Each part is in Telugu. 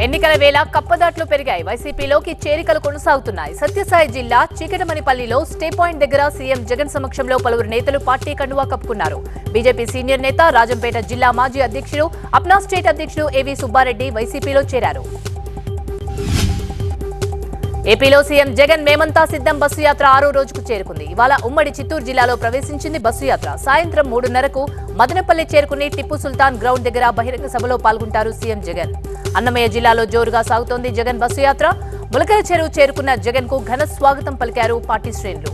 ఎన్నికల వేళ కప్పదాట్లు పెరిగాయి. వైసీపీలోకి చేరికలు కొనసాగుతున్నాయి. సత్యసాయి జిల్లా చీకటమణిపల్లిలో స్టే పాయింట్ దగ్గర సీఎం జగన్ సమక్షంలో పలువురు నేతలు పార్టీ కండువా కప్పుకున్నారు. బీజేపీ సీనియర్ నేత రాజంపేట జిల్లా మాజీ అధ్యక్షుడు అప్నా స్టేట్ అధ్యక్షుడు ఏవి సుబ్బారెడ్డి వైసీపీలో చేరారు. ఏపీలో సీఎం జగన్ మేమంతా సిద్ధం బస్సు యాత్ర 6వ రోజుకు చేరుకుంది. ఇవాళ ఉమ్మడి చిత్తూరు జిల్లాలో ప్రవేశించింది బస్సు యాత్ర. సాయంత్రం 3:30కు మదనపల్లి చేరుకుని టిప్పు సుల్తాన్ గ్రౌండ్ దగ్గర బహిరంగ సభలో పాల్గొంటారు సీఎం జగన్. అన్నమయ్య జిల్లాలో జోరుగా సాగుతోంది జగన్ బస్సు యాత్ర. ములకల చెరువు చేరుకున్న జగన్ కు ఘన స్వాగతం పలికారు పార్టీ శ్రేణులు.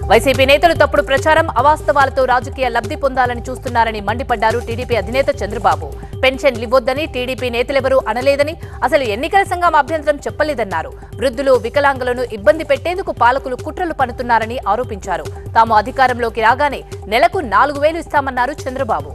వైసీపీ నేతలు తప్పుడు ప్రచారం, అవాస్తవాలతో రాజకీయ లబ్ధి పొందాలని చూస్తున్నారని మండిపడ్డారు టీడీపీ అధినేత చంద్రబాబు. పెన్షన్లు ఇవ్వొద్దని టీడీపీ నేతలెవరూ అనలేదని, అసలు ఎన్నికల సంఘం అభ్యంతరం చెప్పలేదన్నారు. వృద్ధులు, వికలాంగులను ఇబ్బంది పెట్టేందుకు పాలకులు కుట్రలు పన్నుతున్నారని ఆరోపించారు. తాము అధికారంలోకి రాగానే నెలకు 4,000 ఇస్తామన్నారు చంద్రబాబు.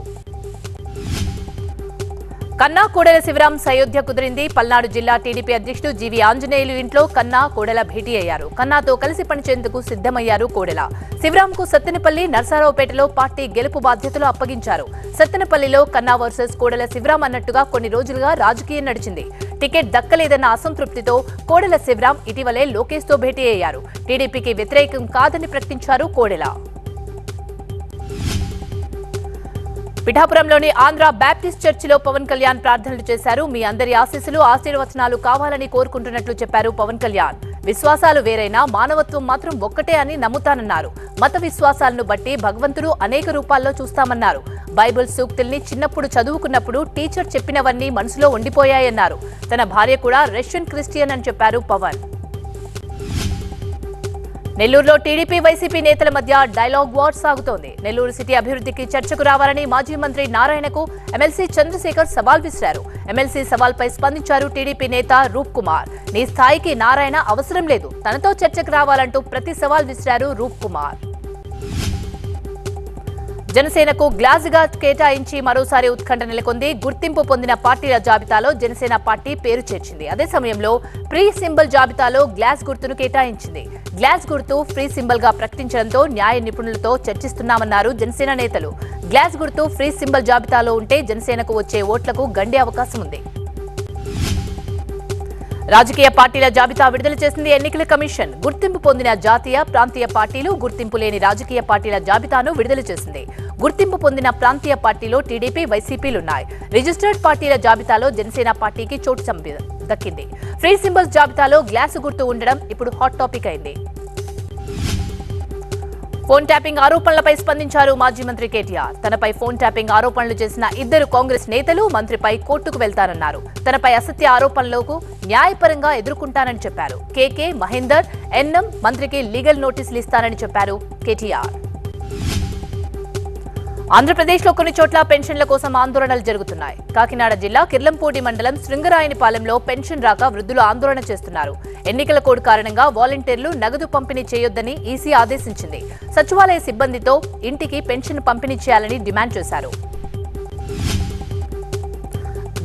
కన్నా కోడెల శివరాం సయోధ్య కుదిరింది. పల్నాడు జిల్లా టీడీపీ అధ్యక్షుడు జీవీ ఆంజనేయులు ఇంట్లో కన్నా, కోడెల భేటీ అయ్యారు. కన్నాతో కలిసి పనిచేందుకు సిద్ధమయ్యారు కోడెల. శివరాంకు సత్తెనపల్లి, నర్సారావుపేటలో పార్టీ గెలుపు బాధ్యతలు అప్పగించారు. సత్తెనపల్లిలో కన్నా వర్సెస్ కోడెల శివరాం అన్నట్టుగా కొన్ని రోజులుగా రాజకీయం నడిచింది. టికెట్ దక్కలేదన్న అసంతృప్తితో కోడెల శివరాం ఇటీవలే లోకేష్ తో భేటీ అయ్యారు. టీడీపీకి వ్యతిరేకం కాదని ప్రకటించారు కోడెల. పిఠాపురంలోని ఆంధ్ర బ్యాప్టిస్ట్ చర్చిలో పవన్ కళ్యాణ్ ప్రార్థనలు చేశారు. మీ అందరి ఆశీస్సులు, ఆశీర్వచనాలు కావాలని కోరుకుంటున్నట్లు చెప్పారు పవన్ కళ్యాణ్. విశ్వాసాలు వేరైనా మానవత్వం మాత్రం ఒక్కటే అని నమ్ముతానన్నారు. మత విశ్వాసాలను బట్టి భగవంతుడు అనేక రూపాల్లో చూస్తామన్నారు. బైబిల్ సూక్తుల్ని చిన్నప్పుడు చదువుకున్నప్పుడు టీచర్ చెప్పినవన్నీ మనసులో ఉండిపోయాయన్నారు. తన భార్య కూడా రష్యన్ క్రిస్టియన్ అని చెప్పారు పవన్. నెల్లూరులో టీడీపీ, వైసీపీ నేతల మధ్య డైలాగ్ వార్ సాగుతోంది. నెల్లూరు సిటీ అభివృద్ధికి చర్చకు రావాలని మాజీ మంత్రి నారాయణకు ఎమ్మెల్సీ చంద్రశేఖర్ సవాల్ విసిరారు. ఎమ్మెల్సీ సవాల్పై స్పందించారు టీడీపీ నేత రూప్ కుమార్. నీ స్థాయికి నారాయణ అవసరం లేదు, తనతో చర్చకు రావాలంటూ ప్రతి సవాల్ విసిరారు రూప్ కుమార్. జనసేనకు గ్లాస్ గా కేటాయించి మరోసారి ఉత్కంఠ నెలకొంది. గుర్తింపు పొందిన పార్టీల జాబితాలో జనసేన పార్టీ పేరు చేర్చింది. అదే సమయంలో ఫ్రీ సింబల్ జాబితాలో గ్లాస్ గుర్తును కేటాయించింది. గ్లాస్ గుర్తు ఫ్రీ సింబల్ గా ప్రకటించడంతో న్యాయ నిపుణులతో చర్చిస్తున్నామన్నారు జనసేన నేతలు. గ్లాస్ గుర్తు ఫ్రీ సింబల్ జాబితాలో ఉంటే జనసేనకు వచ్చే ఓట్లకు గండే అవకాశం ఉంది. రాజకీయ పార్టీల జాబితా విడుదల చేసింది ఎన్నికల కమిషన్. గుర్తింపు పొందిన జాతీయ, ప్రాంతీయ పార్టీలు, గుర్తింపు లేని రాజకీయ పార్టీల జాబితాను విడుదల చేసింది. గుర్తింపు పొందిన ప్రాంతీయ పార్టీలో టీడీపీ, వైసీపీలున్నాయి. రిజిస్టర్డ్ పార్టీల జాబితాలో జనసేన పార్టీకి చోటు దక్కింది. ఫ్రీ సింబల్స్ జాబితాలో గ్లాసు గుర్తు ఉండడం ఇప్పుడు హాట్ టాపిక్ అయింది. ఫోన్ ట్యాపింగ్ ఆరోపణలపై స్పందించారు మాజీ మంత్రి కేటీఆర్. తనపై ఫోన్ ట్యాపింగ్ ఆరోపణలు చేసిన 2 కాంగ్రెస్ నేతలు మంత్రిపై కోర్టుకు వెళ్తానన్నారు. తనపై అసత్య ఆరోపణలకు న్యాయపరంగా ఎదుర్కొంటానని చెప్పారు. కేకే, మహేందర్, ఎన్ఎం మంత్రికి లీగల్ నోటీసులు ఇస్తానని చెప్పారు కేటీఆర్. ఆంధ్రప్రదేశ్లో కొన్ని చోట్ల పెన్షన్ల కోసం ఆందోళనలు జరుగుతున్నాయి. కాకినాడ జిల్లా కిర్లంపూడి మండలం శృంగరాయనిపాలెంలో పెన్షన్ రాక వృద్ధులు ఆందోళన చేస్తున్నారు. ఎన్నికల కోడ్ కారణంగా వాలంటీర్లు నగదు పంపిణీ చేయొద్దని ఈసీ ఆదేశించింది. సచివాలయ సిబ్బందితో ఇంటికి పెన్షన్ పంపిణీ చేయాలని డిమాండ్ చేశారు.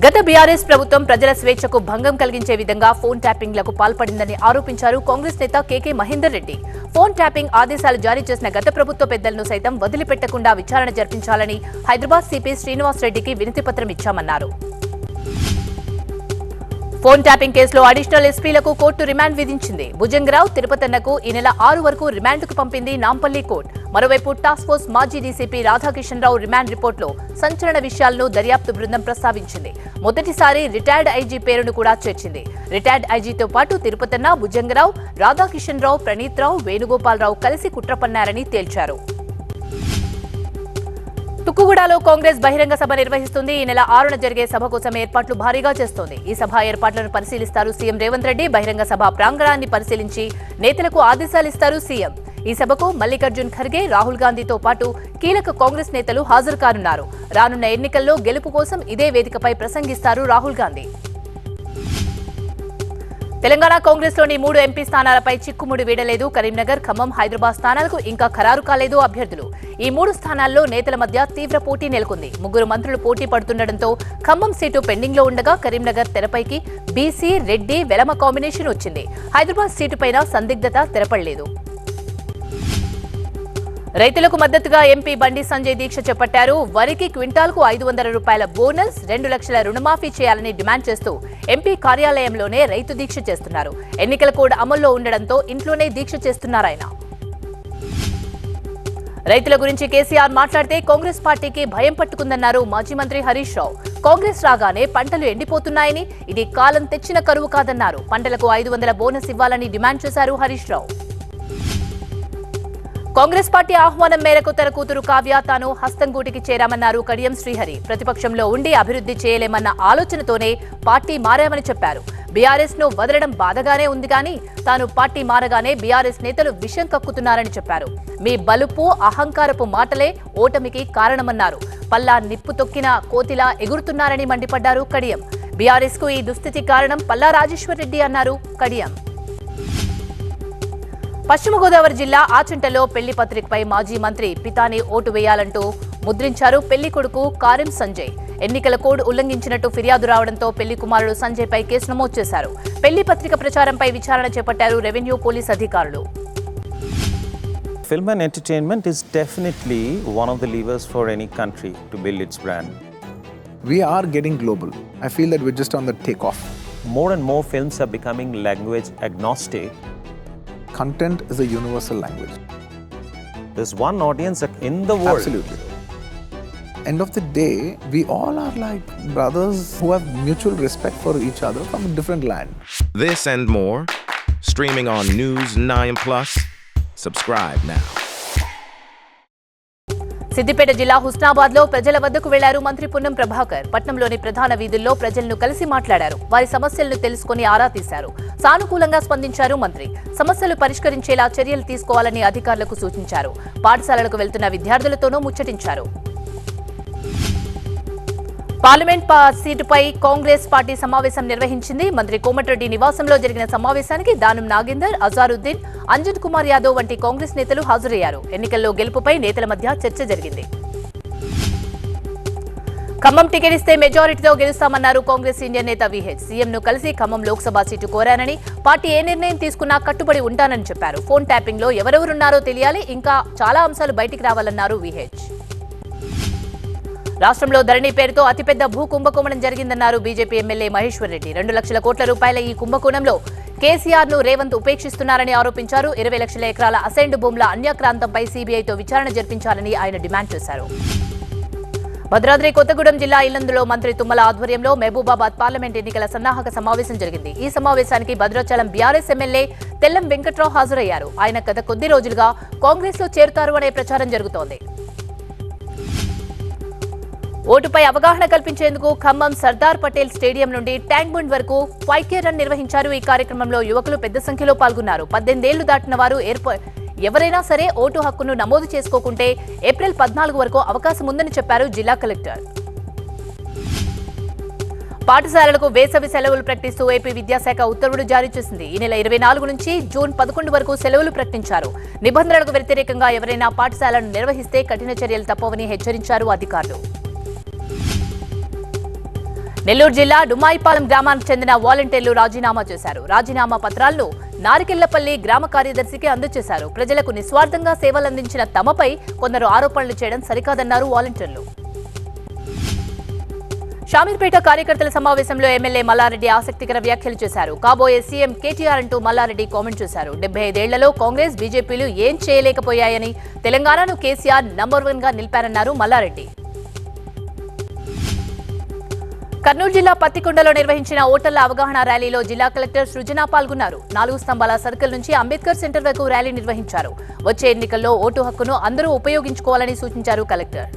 గత బీఆర్ఎస్ ప్రభుత్వం ప్రజల స్వేచ్ఛకు భంగం కలిగించే విధంగా ఫోన్ ట్యాపింగ్లకు పాల్పడిందని ఆరోపించారు కాంగ్రెస్ నేత కేకే మహేందర్ రెడ్డి. ఫోన్ ట్యాపింగ్ ఆదేశాలు జారీ చేసిన గత ప్రభుత్వ పెద్దలను సైతం వదిలిపెట్టకుండా విచారణ జరిపించాలని హైదరాబాద్ సిపి శ్రీనివాస్ రెడ్డికి వినతిపత్రం ఇచ్చామన్నారు. ఫోన్ ట్యాపింగ్ కేసులో అడిషనల్ ఎస్పీలకు కోర్టు రిమాండ్ విధించింది. భుజంగరావు, తిరుపతన్నకు ఈ నెల 6 వరకు రిమాండ్కు పంపింది నాంపల్లి కోర్టు. మరోవైపు టాస్క్ ఫోర్స్ మాజీ డీసీపీ రాధాకిషన్ రావు రిమాండ్ రిపోర్టులో సంచలన విషయాలను దర్యాప్తు బృందం ప్రస్తావించింది. మొదటిసారి రిటైర్డ్ ఐజీ పేరును కూడా చేర్చింది. రిటైర్డ్ ఐజీతో పాటు తిరుపతన్న, భుజంగరావు, రాధాకిషన్ రావు, ప్రణీత్ రావు, వేణుగోపాలరావు కలిసి కుట్ర పన్నారని తేల్చారు. తుక్కుగూడలో కాంగ్రెస్ బహిరంగ సభ నిర్వహిస్తుంది. ఈ నెల 6న జరిగే సభ కోసం ఏర్పాట్లు భారీగా చేస్తోంది. ఈ సభ ఏర్పాట్లను పరిశీలిస్తారు సీఎం రేవంత్ రెడ్డి. బహిరంగ సభ ప్రాంగణాన్ని పరిశీలించి నేతలకు ఆదేశాలిస్తారు సీఎం. ఈ సభకు మల్లికార్జున్ ఖర్గే, రాహుల్ గాంధీతో పాటు కీలక కాంగ్రెస్ నేతలు హాజరు కానున్నారు. రానున్న ఎన్నికల్లో గెలుపు కోసం ఇదే వేదికపై ప్రసంగిస్తారు రాహుల్ గాంధీ. తెలంగాణ కాంగ్రెస్ లోని 3 ఎంపీ స్థానాలపై చిక్కుముడి వీడలేదు. కరీంనగర్, ఖమ్మం, హైదరాబాద్ స్థానాలకు ఇంకా ఖరారు కాలేదు అభ్యర్థులు. ఈ 3 స్థానాల్లో నేతల మధ్య తీవ్ర పోటీ నెలకొంది. 3 మంత్రులు పోటీ పడుతుండటంతో ఖమ్మం సీటు పెండింగ్ లో ఉండగా కరీంనగర్ తెరపైకి బీసీ, రెడ్డి, వెలమ కాంబినేషన్ వచ్చింది. హైదరాబాద్ సీటుపైన సందిగ్ధత తెరపడలేదు. రైతులకు మద్దతుగా ఎంపీ బండి సంజయ్ దీక్ష చేపట్టారు. వరికి క్వింటాల్కు 500 రూపాయల బోనస్, 2 లక్షల రుణమాఫీ చేయాలని డిమాండ్ చేస్తూ ఎంపీ కార్యాలయంలోనే రైతు దీక్ష చేస్తున్నారు. ఎన్నికల కోడ్ అమల్లో ఉండడంతో ఇంట్లోనే దీక్ష చేస్తున్నారాయన. రైతుల గురించి కేసీఆర్ మాట్లాడితే కాంగ్రెస్ పార్టీకి భయం పట్టుకుందన్నారు మాజీ మంత్రి హరీష్ రావు. కాంగ్రెస్ రాగానే పంటలు ఎండిపోతున్నాయని, ఇది కాలం తెచ్చిన కరువు కాదన్నారు. పంటలకు 500 బోనస్ ఇవ్వాలని డిమాండ్ చేశారు హరీష్ రావు. కాంగ్రెస్ పార్టీ ఆహ్వానం మేరకు తన కూతురు కావ్య తాను హస్తంగూటికి చేరామన్నారు కడియం శ్రీహరి. ప్రతిపక్షంలో ఉండి అభివృద్ధి చేయలేమన్న ఆలోచనతోనే పార్టీ మారామని చెప్పారు. బీఆర్ఎస్ ను వదలడం బాధగానే ఉంది కానీ తాను పార్టీ మారగానే బీఆర్ఎస్ నేతలు విషం కక్కుతున్నారని చెప్పారు. మీ బలుపు అహంకారపు మాటలే ఓటమికి కారణమన్నారు. పల్లా నిప్పు తొక్కిన కోతిలా ఎగురుతున్నారని మండిపడ్డారు కడియం. బీఆర్ఎస్ కు ఈ దుస్థితి కారణం పల్లా రాజేశ్వర్ రెడ్డి అన్నారు కడియం. పశ్చిమ గోదావరి జిల్లా ఆచంటలో పెళ్లి పత్రికపై మాజీ మంత్రి పితాని ఓటు వేయాలంటూ ముద్రించారు పెళ్లి కొడుకు కారిం సంజయ్. ఎన్నికల కోడ్ ఉల్లంఘించినట్టు ఫిర్యాదు రావడంతో పెళ్లి కుమారుడు సంజయ్ పై కేసు నమోదు చేశారు. పెళ్లి పత్రిక ప్రచారంపై విచారణ చేపట్టారు రెవెన్యూ పోలీస్ అధికారులు. Film and entertainment is definitely one of the levers for any country to build its brand. We are getting global. I feel that we're just on the takeoff. More and more films are becoming language agnostic. Content is a universal language. There's one audience in the world. Absolutely. End of the day, we all are like brothers who have mutual respect for each other from a different land. This and more, streaming on News 9+. Subscribe now. Siddipet జిల్లా హుస్నాబాద్ లో ప్రజల వద్దకు వెళ్లారు మంత్రి పున్నం ప్రభాకర్. పట్నంలోని ప్రధాన వీధుల్లో ప్రజలను కలిసి మాట్లాడారు. వారి సమస్యలను తెలుసుకుని ఆరా తీశారు. సానుకూలంగా స్పందించారు మంత్రి. సమస్యలు పరిష్కరించేలా చర్యలు తీసుకోవాలని అధికారులకు సూచించారు. పాఠశాలలకు వెళ్తున్న విద్యార్థులతోనూ ముచ్చటించారు. పార్లమెంట్ సీటుపై కాంగ్రెస్ పార్టీ సమావేశం నిర్వహించింది. మంత్రి కోమటిరెడ్డి నివాసంలో జరిగిన సమావేశానికి దానం నాగేందర్, అజారుద్దీన్, అంజన్ కుమార్ యాదవ్ వంటి కాంగ్రెస్ నేతలు హాజరయ్యారు. ఎన్నికల్లో గెలుపుపై నేతల మధ్య చర్చ జరిగింది. ఖమ్మం టికెట్ ఇస్తే మెజారిటీతో గెలుస్తామన్నారు కాంగ్రెస్ సీనియర్ నేత విహెచ్. సీఎంను కలిసి ఖమ్మం లోక్సభ సీటు కోరానని, పార్టీ ఏ నిర్ణయం తీసుకున్నా కట్టుబడి ఉంటానని చెప్పారు. ఫోన్ ట్యాపింగ్ లో ఎవరెవరున్నారో తెలియాలి, ఇంకా చాలా అంశాలు బయటికి రావాలన్నారు విహెచ్. రాష్ట్రంలో ధరణి పేరుతో అతిపెద్ద భూ కుంభకోణం జరిగిందన్నారు బీజేపీ ఎమ్మెల్యే మహేశ్వర్ రెడ్డి. 2 లక్షల కోట్ల రూపాయల ఈ కుంభకోణంలో కేసీఆర్ ను రేవంత్ ఉపేక్షిస్తున్నారని ఆరోపించారు. 20 లక్షల ఎకరాల అసైన్డ్ భూముల అన్యాక్రాంతంపై సీబీఐతో విచారణ జరిపించాలని ఆయన డిమాండ్ చేశారు. భద్రాద్రి కొత్తగూడెం జిల్లా ఇల్లందులో మంత్రి తుమ్మల ఆధ్వర్యంలో మహబూబాబాద్ పార్లమెంట్ ఎన్నికల సన్నాహక సమావేశం జరిగింది. ఈ సమావేశానికి భద్రాచలం బీఆర్ఎస్ ఎమ్మెల్యే తెల్లం వెంకట్రావు హాజరయ్యారు. ఆయన గత కొద్ది రోజులుగా కాంగ్రెస్ లో చేరుతారు అనే ప్రచారం జరుగుతోంది. ఓటుపై అవగాహన కల్పించేందుకు ఖమ్మం సర్దార్ పటేల్ స్టేడియం నుండి ట్యాంక్ బండ్ వరకు 5K రన్ నిర్వహించారు. ఈ కార్యక్రమంలో యువకులు పెద్ద సంఖ్యలో పాల్గొన్నారు. 18 ఏళ్లు దాటిన వారు ఎవరైనా సరే ఓటు హక్కును నమోదు చేసుకోకుంటే ఏప్రిల్ 14 వరకు అవకాశం ఉందని చెప్పారు జిల్లా కలెక్టర్. పాఠశాలలకు వేసవి సెలవులు ప్రకటిస్తూ ఏపీ విద్యాశాఖ ఉత్తర్వులు జారీ చేసింది. ఈ నెల 24 నుంచి జూన్ 11 వరకు సెలవులు ప్రకటించారు. నిబంధనలకు వ్యతిరేకంగా ఎవరైనా పాఠశాలను నిర్వహిస్తే కఠిన చర్యలు తప్పవని హెచ్చరించారు అధికారులు. నెల్లూరు జిల్లా డుమాయిపాలెం గ్రామానికి చెందిన వాలంటీర్లు రాజీనామా చేశారు. రాజీనామా పత్రాలను నారికెళ్లపల్లి గ్రామ కార్యదర్శికి అందజేశారు. ప్రజలకు నిస్వార్థంగా సేవలందించిన తమపై కొందరు ఆరోపణలు చేయడం సరికాదన్నారు వాలంటీర్లు. షామీర్పేట కార్యకర్తల సమావేశంలో ఎమ్మెల్యే మల్లారెడ్డి ఆసక్తికర వ్యాఖ్యలు చేశారు. కాబోయే సీఎం కేటీఆర్ అంటూ మల్లారెడ్డి కామెంట్ చేశారు. 75 ఏళ్లలో కాంగ్రెస్ బీజేపీలు ఏం చేయలేకపోయాయని, తెలంగాణను కేసీఆర్ నంబర్ 1 గా నిలిపారన్నారు మల్లారెడ్డి. కర్నూలు జిల్లా పత్తికొండలో నిర్వహించిన ఓటర్ల అవగాహన ర్యాలీలో జిల్లా కలెక్టర్ సృజన పాల్గొన్నారు. 4 స్తంభాల సర్కిల్ నుంచి అంబేద్కర్ సెంటర్ వరకు ర్యాలీ నిర్వహించారు. వచ్చే ఎన్నికల్లో ఓటు హక్కును అందరూ ఉపయోగించుకోవాలని సూచించారు కలెక్టర్.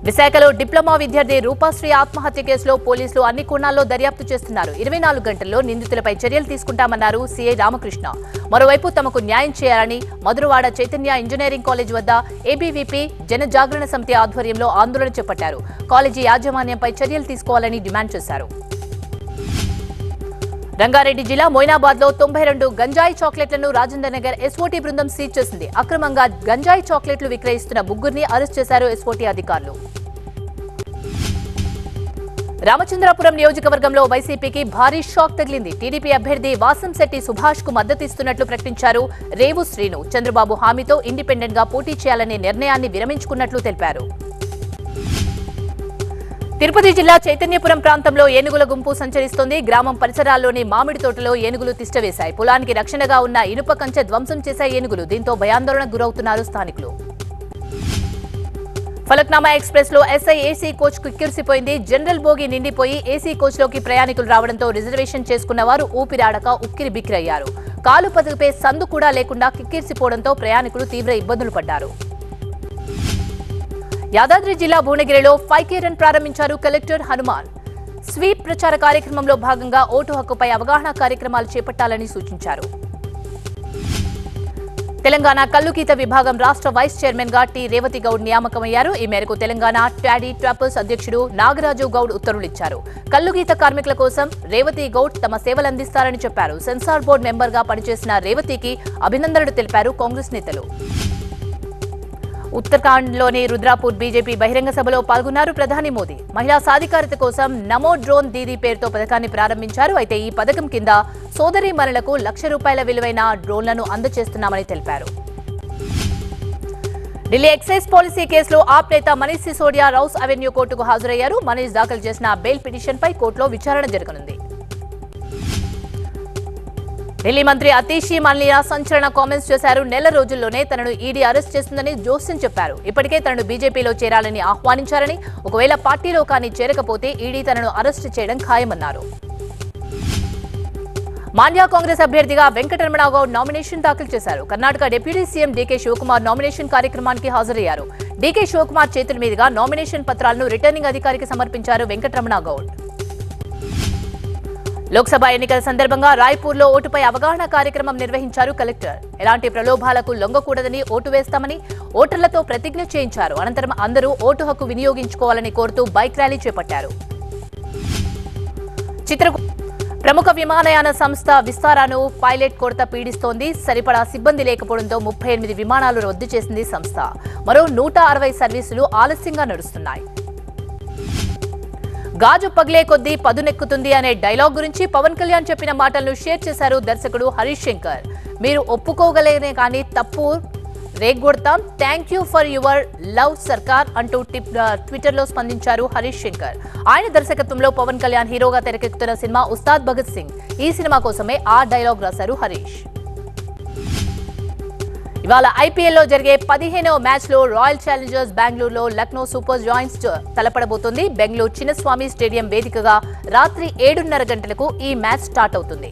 విశాఖలో డిప్లొమా విద్యార్థి రూపాశ్రీ ఆత్మహత్య కేసులో పోలీసులు అన్ని కోణాల్లో దర్యాప్తు చేస్తున్నారు. 24 గంటల్లో నిందితులపై చర్యలు తీసుకుంటామన్నారు సీఐ రామకృష్ణ. మరోవైపు తమకు న్యాయం చేయాలని మధురవాడ చైతన్య ఇంజనీరింగ్ కాలేజ్ వద్ద ఏబీవీపీ జనజాగరణ సమితి ఆధ్వర్యంలో ఆందోళన చేపట్టారు. కాలేజీ యాజమాన్యంపై చర్యలు తీసుకోవాలని డిమాండ్ చేశారు. రంగారెడ్డి జిల్లా మొయినాబాద్ లో 92 గంజాయి చాక్లెట్లను రాజేందర్ నగర్ ఎస్ఓటీ బృందం సీజ్ చేసింది. అక్రమంగా గంజాయి చాక్లెట్లు విక్రయిస్తున్న ముగ్గురిని అరెస్ట్ చేశారు ఎస్ఓటీ అధికారులు. రామచంద్రాపురం నియోజకవర్గంలో వైసీపీకి భారీ షాక్ తగిలింది. టీడీపీ అభ్యర్థి వాసంశెట్టి సుభాష్ కు మద్దతిస్తున్నట్లు ప్రకటించారు రేవు శ్రీను. చంద్రబాబు హామీతో ఇండిపెండెంట్ గా పోటీ చేయాలనే నిర్ణయాన్ని విరమించుకున్నట్లు తెలిపారు. తిరుపతి జిల్లా చైతన్యపురం ప్రాంతంలో ఏనుగుల గుంపు సంచరిస్తోంది. గ్రామం పరిసరాల్లోని మామిడి తోటలో ఏనుగులు తిష్టవేశాయి. పొలానికి రక్షణగా ఉన్న ఇనుప కంచె ధ్వంసం చేశాయి ఏనుగులు. దీంతో భయాందోళనకు గురవుతున్నారు స్థానికులు. ఫలక్నామా ఎక్స్ప్రెస్ లో ఎస్ఐ ఏసీ కోచ్ కిక్కిరిసిపోయింది. జనరల్ బోగి నిండిపోయి ఏసీ కోచ్ లోకి ప్రయాణికులు రావడంతో రిజర్వేషన్ చేసుకున్న వారు ఊపిరాడక ఉక్కిరి బిక్కిరయ్యారు. కాలు పదిపే సందు కూడా లేకుండా కిక్కిరిసిపోవడంతో ప్రయాణికులు తీవ్ర ఇబ్బందులు పడ్డారు. యాదాద్రి జిల్లా భువనగిరిలో 5K రన్ ప్రారంభించారు కలెక్టర్ హనుమాన్. స్వీప్ ప్రచార కార్యక్రమంలో భాగంగా ఓటు హక్కుపై అవగాహన కార్యక్రమాలు చేపట్టాలని సూచించారు. తెలంగాణ కల్లుగీత విభాగం రాష్ట్ర వైస్ చైర్మన్ గా టి రేవతి గౌడ్ నియామకమయ్యారు. ఈ మేరకు తెలంగాణ ట్యాడీ ట్రాపర్స్ అధ్యక్షుడు నాగరాజు గౌడ్ ఉత్తర్వులిచ్చారు. కల్లుగీత కార్మికుల కోసం రేవతి గౌడ్ తమ సేవలందిస్తారని చెప్పారు. సెన్సార్ బోర్డు మెంబర్ గా పనిచేసిన రేవతికి అభినందనలు తెలిపారు కాంగ్రెస్ నేతలు. ఉత్తరాఖండ్లోని రుద్రాపూర్ బీజేపీ బహిరంగ సభలో పాల్గొన్నారు ప్రధాని మోదీ. మహిళా సాధికారత కోసం నమో డ్రోన్ దీదీ పేరుతో పథకాన్ని ప్రారంభించారు. అయితే ఈ పథకం కింద సోదరీమణులకు ₹1,00,000 విలువైన డ్రోన్లను అందజేస్తున్నామని తెలిపారు. ఢిల్లీ ఎక్సైజ్ పాలసీ కేసులో ఆప్ నేత మనీష్ సిసోడియా రౌస్ అవెన్యూ కోర్టుకు హాజరయ్యారు. మనీష్ దాఖలు చేసిన బెయిల్ పిటిషన్పై కోర్టులో విచారణ జరగనుంది. ఢిల్లీ మంత్రి అతీషి మన్లియా సంచలన కామెంట్స్ చేశారు. నెల రోజుల్లోనే తనను ఈడీ అరెస్ట్ చేస్తుందని జోస్యం చెప్పారు. ఇప్పటికే తనను బీజేపీలో చేరాలని ఆహ్వానించారని, ఒకవేళ పార్టీలో కానీ చేరకపోతే ఈడీ తనను అరెస్ట్ చేయడం ఖాయమన్నారు. మాండ్యా కాంగ్రెస్ అభ్యర్థిగా వెంకటరమణ గౌడ్ నామినేషన్ దాఖలు చేశారు. Karnataka deputy CM DK Shivakumar nomination కార్యక్రమానికి హాజరయ్యారు. డీకే శివకుమార్ చేతుల మీదుగా నామినేషన్ పత్రాలను రిటర్నింగ్ అధికారికి సమర్పించారు వెంకటరమణ గౌడ్. లోక్సభ ఎన్నికల సందర్భంగా రాయ్పూర్లో ఓటుపై అవగాహన కార్యక్రమం నిర్వహించారు కలెక్టర్. ఎలాంటి ప్రలోభాలకు లొంగకూడదని, ఓటు వేస్తామని ఓటర్లతో ప్రతిజ్ఞ చేయించారు. అనంతరం అందరూ ఓటు హక్కు వినియోగించుకోవాలని కోరుతూ బైక్ ర్యాలీ చేపట్టారు. ప్రముఖ విమానయాన సంస్థ విస్తారాను పైలట్ కొరత పీడిస్తోంది. సరిపడా సిబ్బంది లేకపోవడంతో 38 విమానాలు రద్దు చేసింది సంస్థ. మరో 160 సర్వీసులు ఆలస్యంగా నడుస్తున్నాయి. గాజు పగిలే కొద్దీ పదునెక్కుతుంది అనే డైలాగ్ గురించి పవన్ కళ్యాణ్ చెప్పిన మాటలను షేర్ చేశారు దర్శకుడు హరీష్ శంకర్. మీరు ఒప్పుకోగలేనే కానీ తప్పు రేగొడతాం, thank you for your love Sarkar అంటూ ట్విట్టర్లో స్పందించారు హరీష్ శంకర్. ఆయన దర్శకత్వంలో పవన్ కళ్యాణ్ హీరోగా తెరకెక్కుతున్న సినిమా ఉస్తాద్ భగత్ సింగ్. ఈ సినిమా కోసమే ఆ డైలాగ్ రాశారు హరీష్. ఇవాళ ఐపీఎల్లో జరిగే 15వ మ్యాచ్లో రాయల్ ఛాలెంజర్స్ బెంగళూరులో లక్నో సూపర్ జాయింట్స్ తలపడబోతోంది. బెంగళూరు చిన్నస్వామి స్టేడియం వేదికగా రాత్రి 7:30 గంటలకు ఈ మ్యాచ్ స్టార్ట్ అవుతుంది.